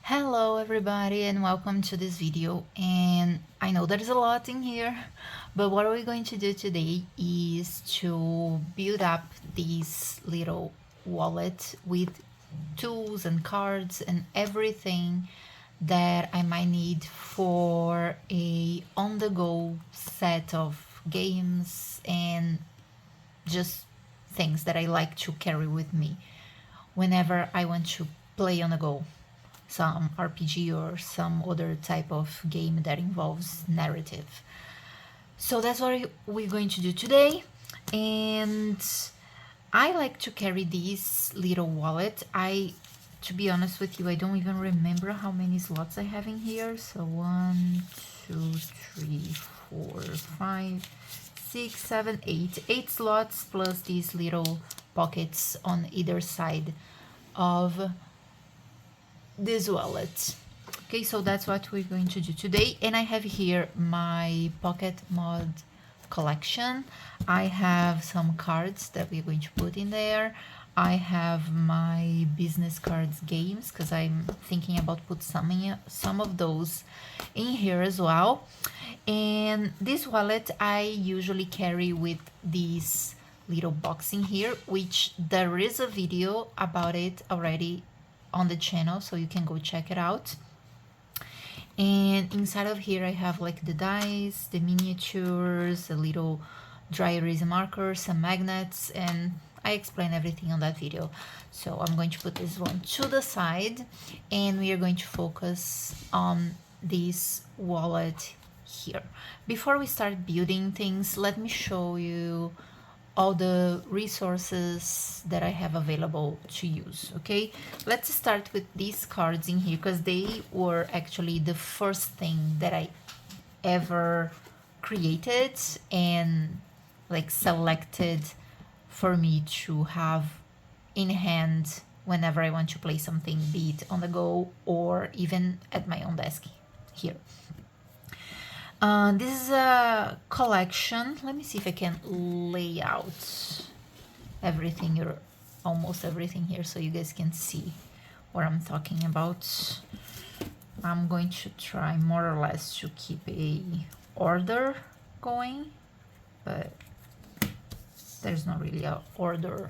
Hello everybody and welcome to this video, and I know there's a lot in here, but what we're going to do today is to build up this little wallet with tools and cards and everything that I might need for a on-the-go set of games and just things that I like to carry with me whenever I want to play on the go, some RPG or some other type of game that involves narrative. So that's what we're going to do today. And I like to carry this little wallet. To be honest with you, I don't even remember how many slots I have in here. So 1, 2, 3, 4, 5, 6, 7, 8. 8 slots plus these little pockets on either side of this wallet. Okay, so that's what we're going to do today. And I have here my pocket mod collection. I have some cards that we're going to put in there. I have my business cards games because I'm thinking about put some of those in here as well. And this wallet I usually carry with this little box in here, which there is a video about it already on the channel, so you can go check it out. And inside of here I have like the dice, the miniatures, a little dry erase markers, some magnets, and I explain everything on that video. So I'm going to put this one to the side and we are going to focus on this wallet here. Before we start building things, let me show you all the resources that I have available to use. Okay, let's start with these cards in here because they were actually the first thing that I ever created and like selected for me to have in hand whenever I want to play something, be it on the go or even at my own desk here. This is a collection. Let me see if I can lay out everything or almost everything here so you guys can see what I'm talking about. I'm going to try more or less to keep a order going, but there's not really a order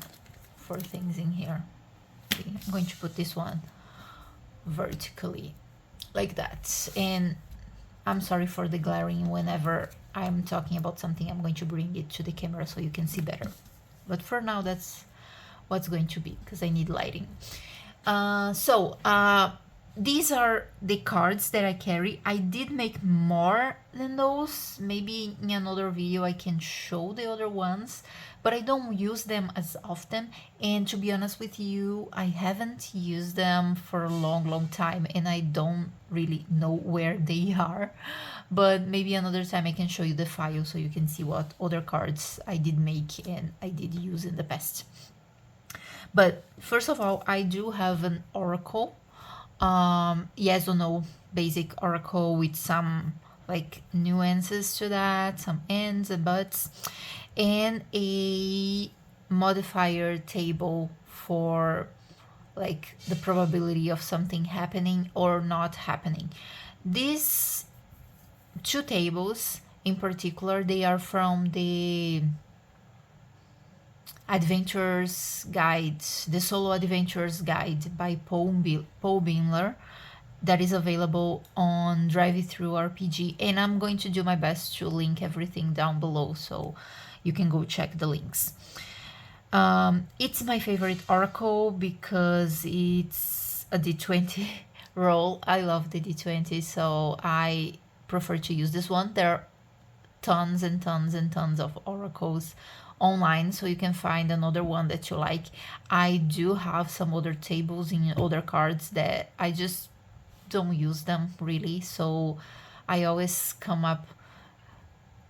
for things in here. Okay, I'm going to put this one vertically like that. And I'm sorry for the glaring. Whenever I'm talking about something, I'm going to bring it to the camera so you can see better. But for now, that's what's going to be because I need lighting. These are the cards that I carry. I did make more than those. Maybe in another video I can show the other ones, but I don't use them as often. And to be honest with you, I haven't used them for a long time and I don't really know where they are. But maybe another time I can show you the file so you can see what other cards I did make and I did use in the past. But first of all, I do have an oracle. Yes or no basic oracle with some like nuances to that, some ands and buts, and a modifier table for like the probability of something happening or not happening. These two tables in particular, they are from the Adventures Guide, the Solo Adventures Guide by Paul Bindler, that is available on Drive-Thru RPG, and I'm going to do my best to link everything down below so you can go check the links. It's my favorite oracle because it's a D20 roll. I love the D20, so I prefer to use this one. There are tons and tons and tons of oracles online, so you can find another one that you like. I do have some other tables in other cards that I just don't use them really, so I always come up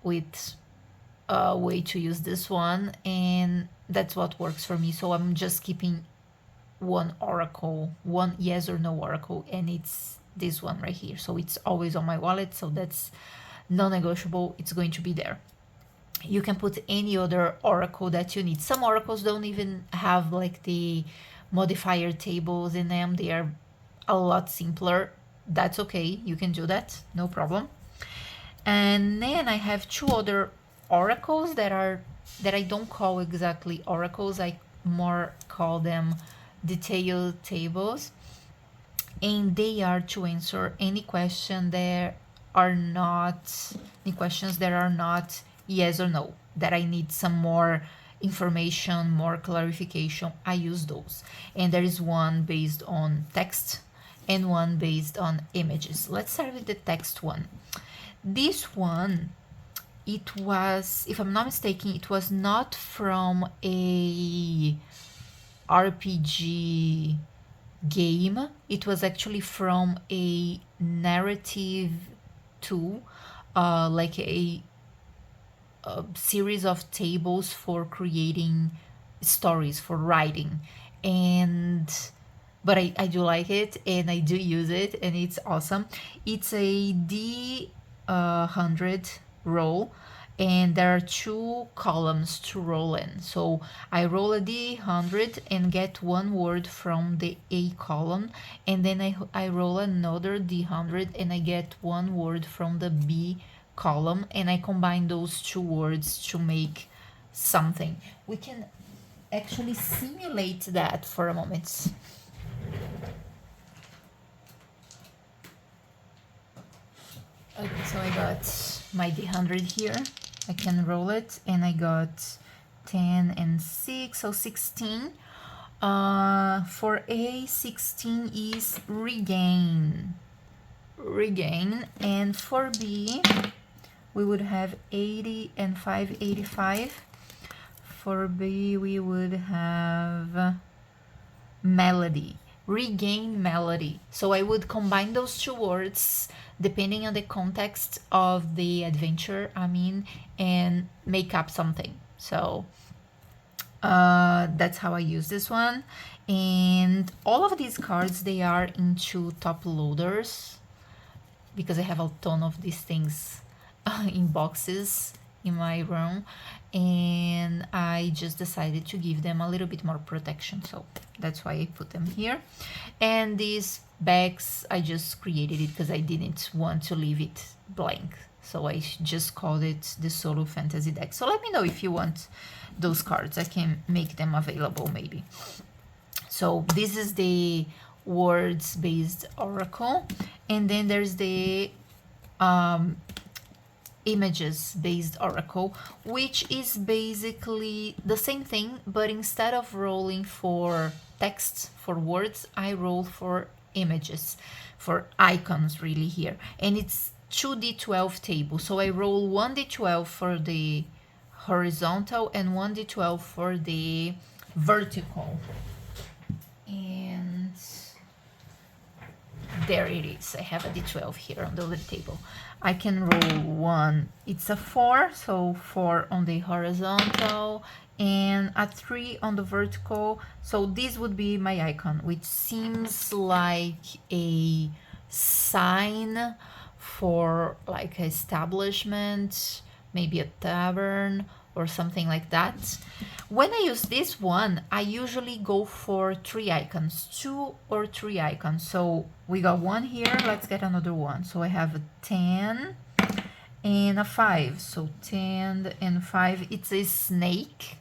with a way to use this one, and that's what works for me. So I'm just keeping one oracle, one yes or no oracle, and it's this one right here. So it's always on my wallet, so that's non-negotiable. It's going to be there. You can put any other oracle that you need. Some oracles don't even have like the modifier tables in them. They are a lot simpler, that's okay. You can do that, no problem. And then I have two other oracles that I don't call exactly oracles. I more call them detailed tables, and they are to answer any question that are not any questions that are not yes or no, that I need some more information, more clarification. I use those, and there is one based on text and one based on images. Let's start with the text one. This one, it was, if I'm not mistaken, it was not from a RPG game. It was actually from a narrative tool, like a series of tables for creating stories, for writing. And but I do like it, and I do use it, and it's awesome. It's a D100 roll, and there are two columns to roll in. So I roll a D100 and get one word from the A column, and then I roll another D100 and I get one word from the B column, and I combine those two words to make something. We can actually simulate that for a moment. Okay, so I got my D100 here. I can roll it, and I got 10 and 6, so 16. For A, 16 is regain. And for B, we would have 80 and 5, 85. For B, we would have melody. Regain melody. So I would combine those two words depending on the context of the adventure and make up something. So that's how I use this one. And all of these cards, they are into top loaders because I have a ton of these things in boxes in my room, and I just decided to give them a little bit more protection, so that's why I put them here. And these bags, I just created it because I didn't want to leave it blank, so I just called it the Solo Fantasy deck. So let me know if you want those cards. I can make them available maybe. So this is the words based oracle, and then there's the images based oracle, which is basically the same thing, but instead of rolling for text, for words, I roll for images, for icons really here. And it's 2d12 table, so I roll 1d12 for the horizontal and 1d12 for the vertical. And there it is. I have a d12 here on the other table. I can roll one. It's a 4, so 4 on the horizontal and a 3 on the vertical. So this would be my icon, which seems like a sign for like an establishment, maybe a tavern or something like that. When I use this one, I usually go for 3 icons, 2 or 3 icons. So we got one here, let's get another one. So I have a 10 and a 5. So 10 and 5, it's a snake.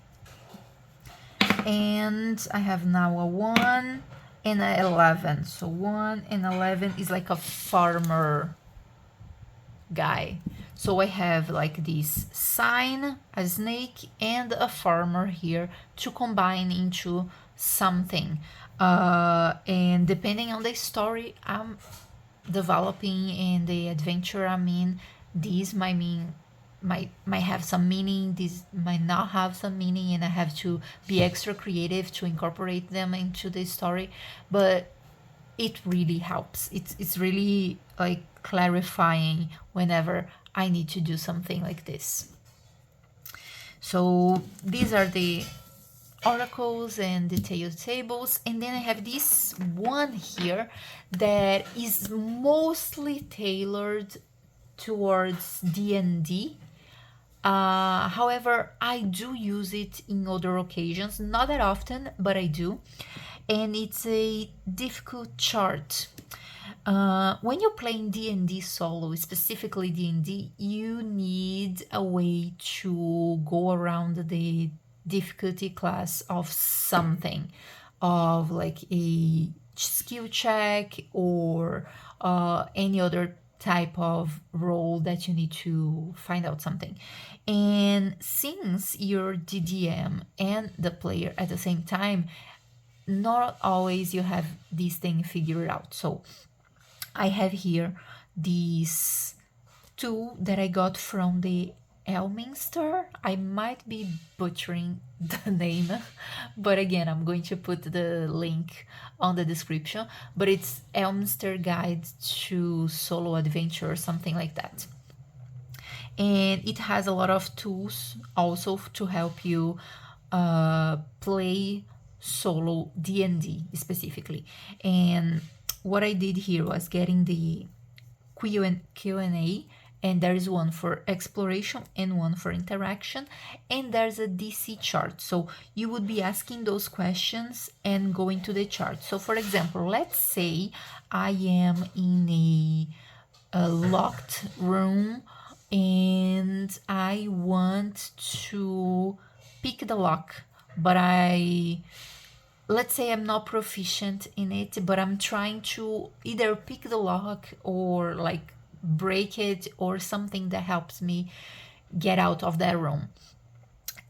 And I have now a 1 and a 11. So 1 and 11 is like a farmer guy. So I have like this sign, a snake, and a farmer here to combine into something. And depending on the story I'm developing and the adventure I'm in, these might have some meaning, these might not have some meaning, and I have to be extra creative to incorporate them into the story. But it really helps. It's really like clarifying whenever I need to do something like this. So these are the oracles and detailed tables, and then I have this one here that is mostly tailored towards D&D. However, I do use it in other occasions, not that often, but I do. and it's a difficult chart. When you're playing D&D solo, specifically D&D, you need a way to go around the difficulty class of something, of like a skill check or any other type of role that you need to find out something. And since you're DDM and the player at the same time, not always you have this thing figured out. So I have here this tool that I got from the Elminster. I might be butchering the name, but again, I'm going to put the link on the description. But it's Elminster Guide to Solo Adventure or something like that. And it has a lot of tools also to help you play solo D&D specifically. And what I did here was getting the Q&A, and there is one for exploration and one for interaction, and there's a DC chart. So you would be asking those questions and going to the chart. So for example, let's say I am in a locked room and I want to pick the lock, but let's say I'm not proficient in it, but I'm trying to either pick the lock or like break it or something that helps me get out of that room.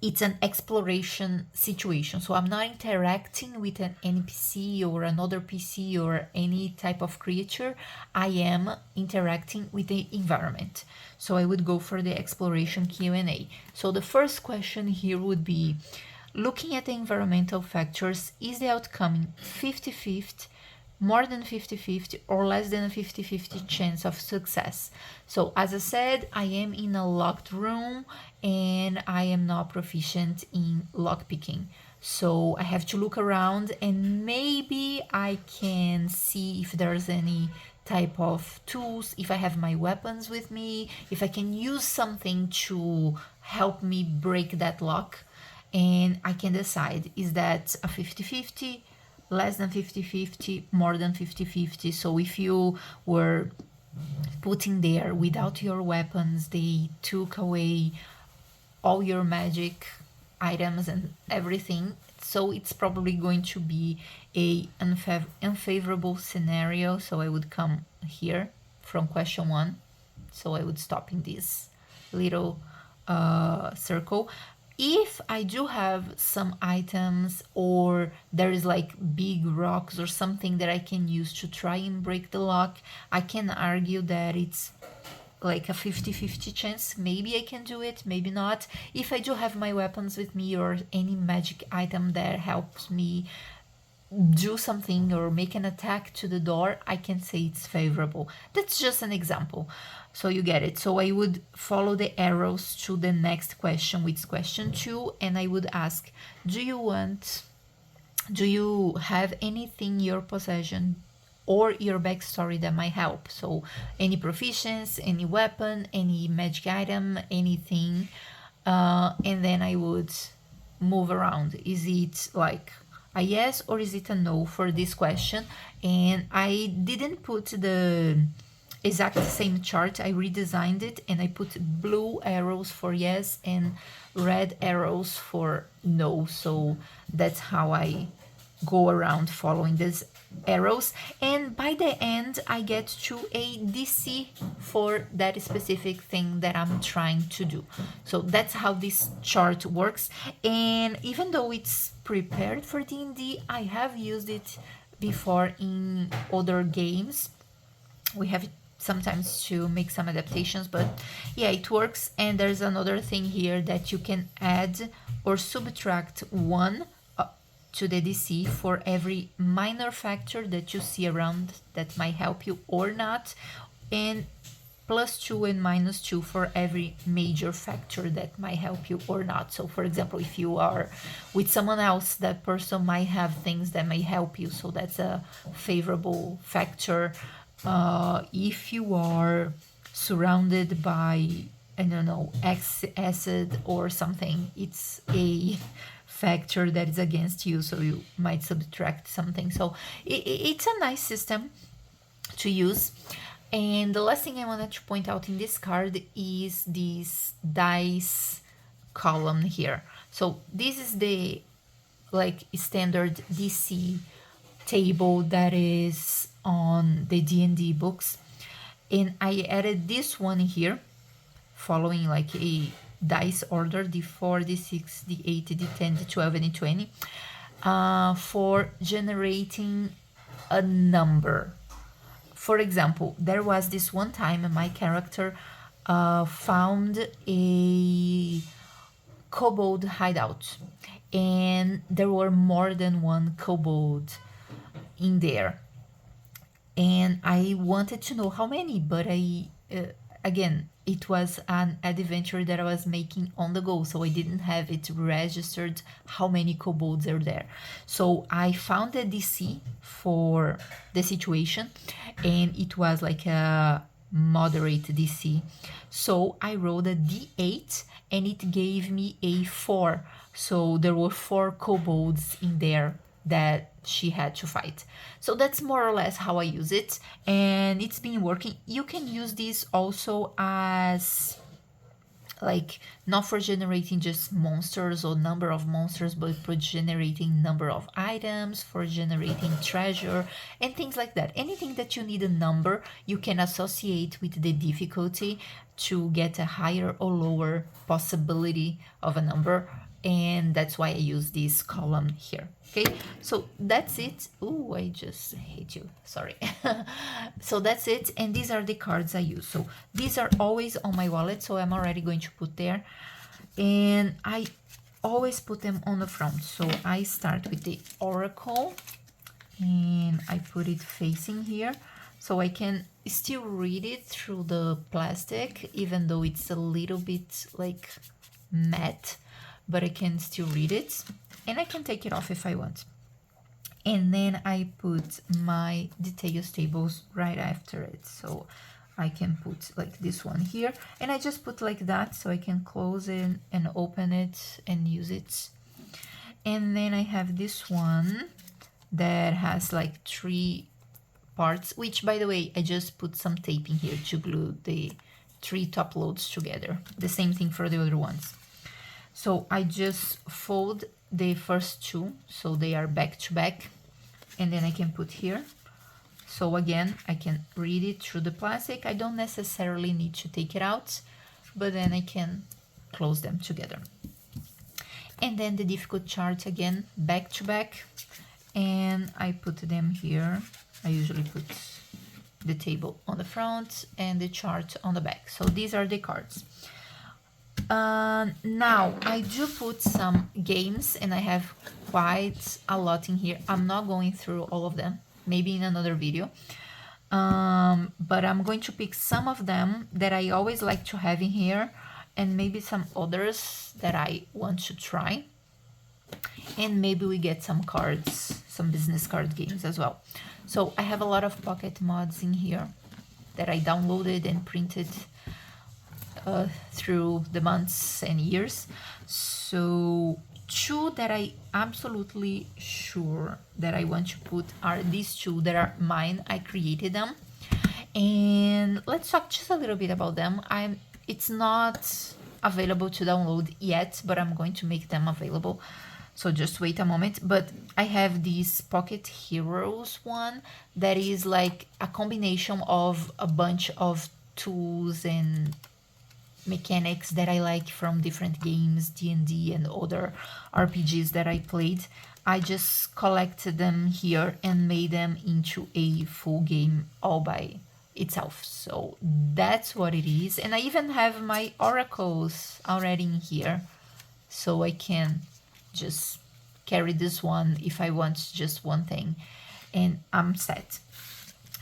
It's an exploration situation, so I'm not interacting with an NPC or another PC or any type of creature. I am interacting with the environment. So I would go for the exploration Q&A. So the first question here would be, looking at the environmental factors, is the outcome 50-50, more than 50-50, or less than a 50-50 chance of success? So as I said, I am in a locked room and I am not proficient in lockpicking. So I have to look around and maybe I can see if there's any type of tools, if I have my weapons with me, if I can use something to help me break that lock. And I can decide, is that a 50-50, less than 50-50, more than 50-50? So if you were putting there without your weapons, they took away all your magic items and everything. So it's probably going to be a unfavorable scenario. So I would come here from question 1. So I would stop in this little circle. If I do have some items or there is like big rocks or something that I can use to try and break the lock, I can argue that it's like a 50-50 chance. Maybe I can do it, maybe not. If I do have my weapons with me or any magic item that helps me do something or make an attack to the door, I can say it's favorable. That's just an example, so you get it. So I would follow the arrows to the next question, which is question 2, and I would ask, do you have anything in your possession or your backstory that might help? So any proficiency, any weapon, any magic item, anything. And then I would move around. Is it like a yes or is it a no for this question? And I didn't put the exact same chart. I redesigned it and I put blue arrows for yes and red arrows for no. So that's how I go around following these arrows, and by the end I get to a DC for that specific thing that I'm trying to do. So that's how this chart works. And even though it's prepared for D&D, I have used it before in other games. We have sometimes to make some adaptations, but yeah, it works. And there's another thing here that you can add or subtract 1 to the DC for every minor factor that you see around that might help you or not, and +2 and -2 for every major factor that might help you or not. So for example, if you are with someone else, that person might have things that may help you, so that's a favorable factor. If you are surrounded by, I don't know, acid or something, it's a factor that is against you, so you might subtract something. So it's a nice system to use. And the last thing I wanted to point out in this card is this dice column here. So this is the like standard DC table that is on the D&D books, and I added this one here following like a dice order, D4, D6, D8, D10, D12, and D20, for generating a number. For example, there was this one time my character found a kobold hideout, and there were more than one kobold in there, and I wanted to know how many, but again, it was an adventure that I was making on the go, so I didn't have it registered how many kobolds are there. So I found a DC for the situation, and it was like a moderate DC. So I rolled a D8, and it gave me a 4. So there were 4 kobolds in there that she had to fight. So that's more or less how I use it, and it's been working. You can use this also as like not for generating just monsters or number of monsters, but for generating number of items, for generating treasure and things like that. Anything that you need a number, you can associate with the difficulty to get a higher or lower possibility of a number, and that's why I use this column here. Okay, so that's it. Oh, I just hate you, sorry. So that's it, and these are the cards I use. So these are always on my wallet, so I'm already going to put there, and I always put them on the front. So I start with the Oracle, and I put it facing here, so I can still read it through the plastic, even though it's a little bit like matte, but I can still read it, and I can take it off if I want. And then I put my details tables right after it, so I can put like this one here, and I just put like that so I can close it and open it and use it. And then I have this one that has like 3 parts, which by the way, I just put some tape in here to glue the 3 top loads together. The same thing for the other ones. So I just fold the first 2 so they are back to back, and then I can put here. So again, I can read it through the plastic. I don't necessarily need to take it out, but then I can close them together. And then the difficult chart again, back to back, and I put them here. I usually put the table on the front and the chart on the back. So these are the cards. Now I do put some games, and I have quite a lot in here. I'm not going through all of them, maybe in another video, but I'm going to pick some of them that I always like to have in here, and maybe some others that I want to try, and maybe we get some cards, some business card games as well. So I have a lot of pocket mods in here that I downloaded and printed through the months and years. So 2 that I absolutely sure that I want to put are these 2 that are mine. I created them, and let's talk just a little bit about them. It's not available to download yet, but I'm going to make them available, so just wait a moment. But I have this Pocket Heroes one that is like a combination of a bunch of tools and mechanics that I like from different games, D&D and other RPGs that I played. I just collected them here and made them into a full game all by itself. So that's what it is. And I even have my oracles already in here, so I can just carry this one if I want just one thing, and I'm set.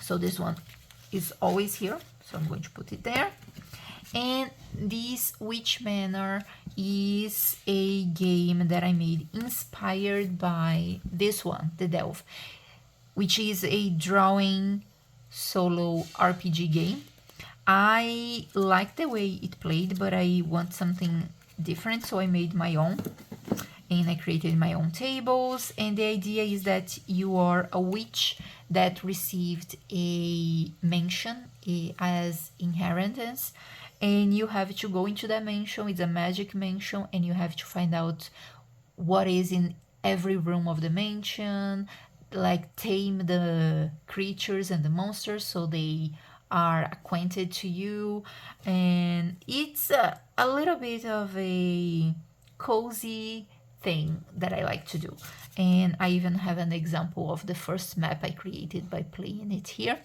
So this one is always here, so I'm going to put it there. And this Witch Manor is a game that I made inspired by this one, The Delve, which is a drawing solo RPG game. I like the way it played, but I want something different, so I made my own. and I created my own tables. And the idea is that you are a witch that received a mansion as inheritance, and you have to go into that mansion. It's a magic mansion, and you have to find out what is in every room of the mansion, like tame the creatures and the monsters so they are acquainted to you. And it's a little bit of a cozy thing that I like to do. And I even have an example of the first map I created by playing it here.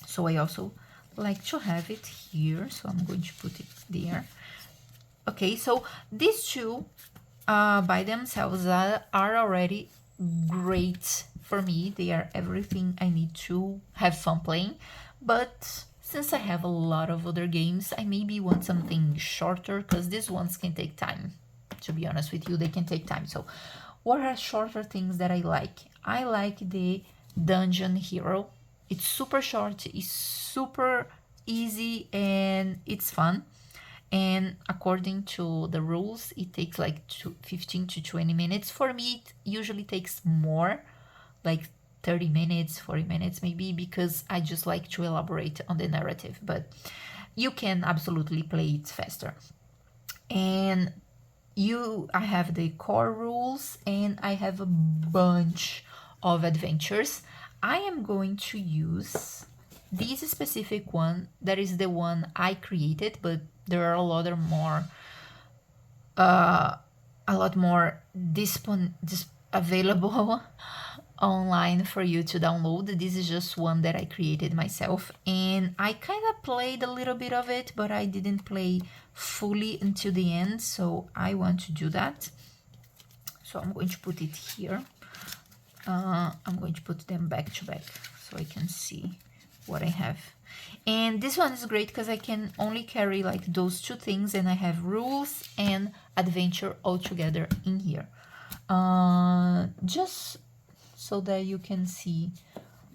So I also like to have it here, so I'm going to put it there. Okay, so these two by themselves are already great for me. They are everything I need to have fun playing. But since I have a lot of other games, I maybe want something shorter, because these ones can take time. To be honest with you, they can take time. So what are shorter things that I like? I like the Dungeon Hero. It's super short, it's super easy, and it's fun. And according to the rules, it takes like 15 to 20 minutes. For me, it usually takes more, like 30 minutes, 40 minutes maybe, because I just like to elaborate on the narrative. But you can absolutely play it faster. And I have the core rules, and I have a bunch of adventures. I am going to use this specific one. That is the one I created, but there are a lot more available online for you to download. This is just one that I created myself, and I kind of played a little bit of it, but I didn't play fully until the end, so I want to do that. So I'm going to put it here. I'm going to put them back to back so I can see what I have. And this one is great because I can only carry like those two things, and I have rules and adventure all together in here. Just so that you can see,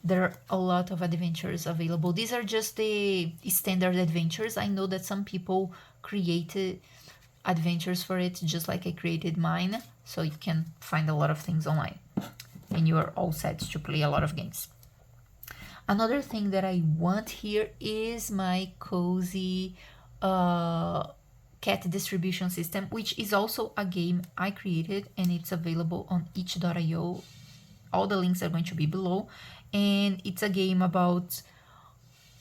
there are a lot of adventures available. These are just the standard adventures. I know that some people created adventures for it, just like I created mine, so you can find a lot of things online, and you are all set to play a lot of games. Another thing that I want here is my cozy cat distribution system, which is also a game I created, and it's available on itch.io. All the links are going to be below, and it's a game about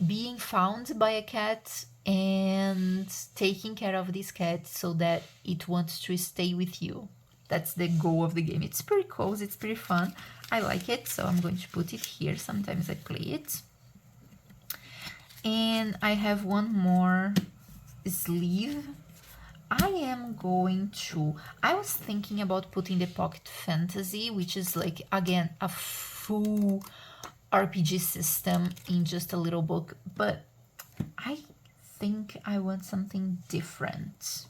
being found by a cat and taking care of this cat so that it wants to stay with you. That's the goal of the game. It's pretty cozy, it's pretty fun. I like it, so I'm going to put it here. Sometimes I play it. And I have one more sleeve. I was thinking about putting the Pocket Fantasy, which is like, again, a full RPG system in just a little book, but I think I want something different.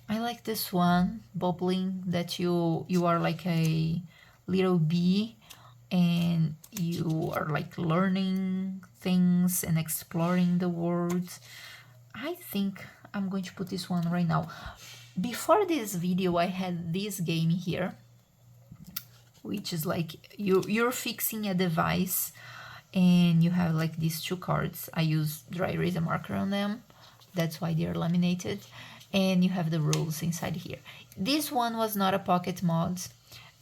I like this one, Bubbling, that you are like a little bee and you are like learning things and exploring the world. I think I'm going to put this one right now. Before this video, I had this game here, which is like you're fixing a device and you have like these two cards. I use dry erase marker on them, that's why they're laminated, and you have the rules inside here. This one was not a pocket mod,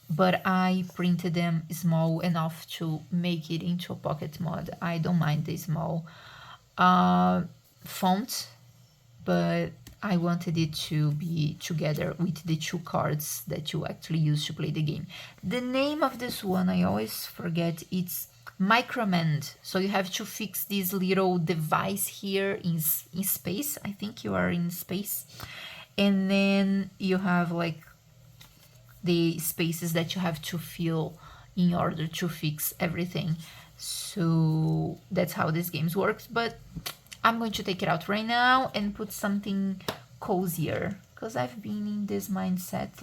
but I printed them small enough to make it into a pocket mod. I don't mind the small font, but I wanted it to be together with the two cards that you actually use to play the game. The name of this one, I always forget, it's Micromend. So you have to fix this little device here in space. I think you are in space. And then you have like the spaces that you have to fill in order to fix everything. So that's how this game works. But I'm going to take it out right now and put something cozier, because I've been in this mindset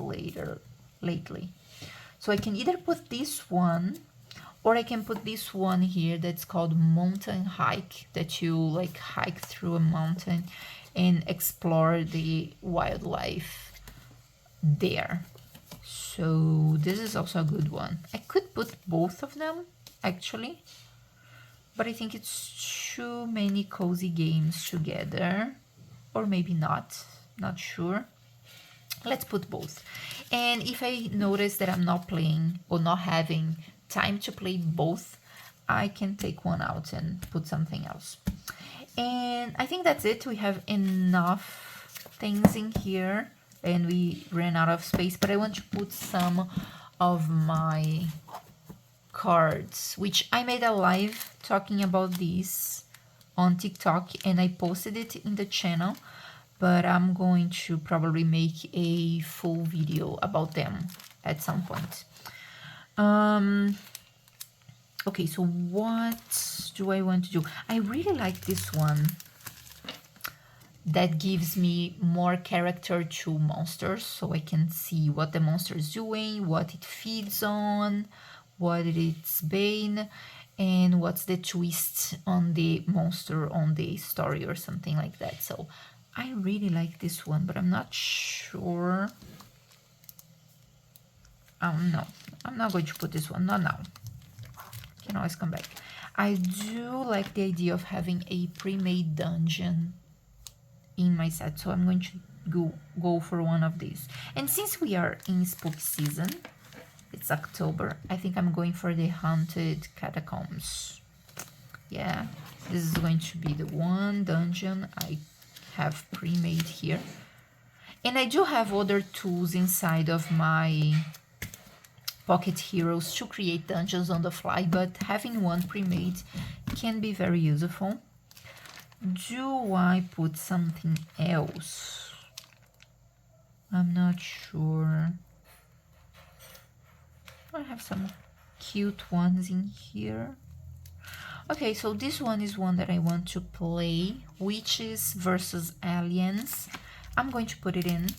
lately. So I can either put this one, or I can put this one here that's called Mountain Hike, that you like hike through a mountain and explore the wildlife there. So this is also a good one. I could put both of them actually, but I think it's too many cozy games together, or maybe not sure. Let's put both. And if I notice that I'm not playing or not having time to play both, I can take one out and put something else. And I think that's it. We have enough things in here and we ran out of space, but I want to put some of my cards, which I made a live talking about these on TikTok and I posted it in the channel, but I'm going to probably make a full video about them at some point. Okay, so what do I want to do? I really like this one that gives me more character to monsters, so I can see what the monster is doing, what it feeds on, what its bane, and what's the twist on the monster on the story or something like that. So I really like this one, but I'm not sure. No, I'm not going to put this one, not now. Can always come back. I do like the idea of having a pre-made dungeon in my set, so I'm going to go for one of these. And since we are in spooky season, it's October, I think I'm going for the haunted catacombs. Yeah, this is going to be the one dungeon I have pre-made here. And I do have other tools inside of my Pocket Heroes to create dungeons on the fly, but having one pre-made can be very useful. Do I put something else? I'm not sure. I have some cute ones in here. Okay, so this one is one that I want to play, Witches versus Aliens. I'm going to put it in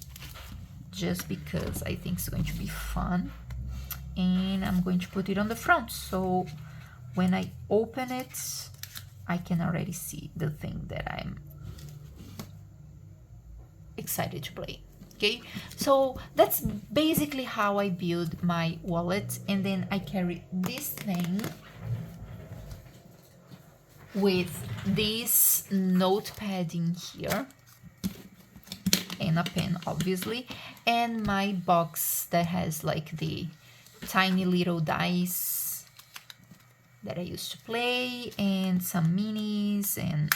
just because I think it's going to be fun. And I'm going to put it on the front, so when I open it, I can already see the thing that I'm excited to play. Okay, so that's basically how I build my wallet, and then I carry this thing with this notepad in here and a pen, obviously, and my box that has like the tiny little dice that I used to play, and some minis and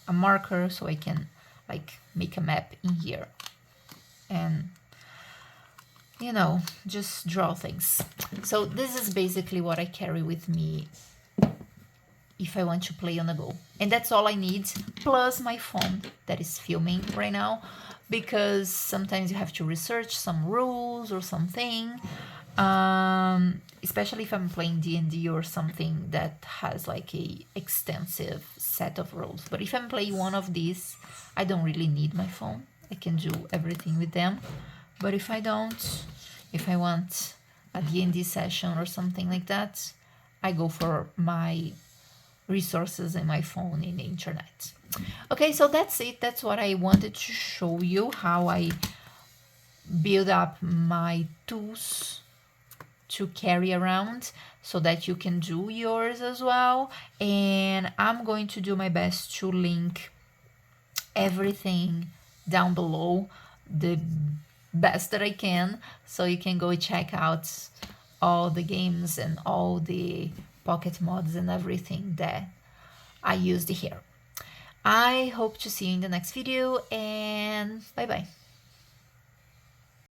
a marker so I can like make a map in here and, you know, just draw things. So this is basically what I carry with me if I want to play on the go. And that's all I need, plus my phone that is filming right now, because sometimes you have to research some rules or something. Especially if I'm playing D&D or something that has like a extensive set of rules. But if I'm playing one of these, I don't really need my phone. I can do everything with them. But if I don't, if I want a D&D session or something like that, I go for my resources and my phone in the internet. Okay, so that's it. That's what I wanted to show you, how I build up my tools to carry around so that you can do yours as well. And I'm going to do my best to link everything down below the best that I can, so you can go check out all the games and all the pocket mods and everything that I used here. I hope to see you in the next video, and bye bye.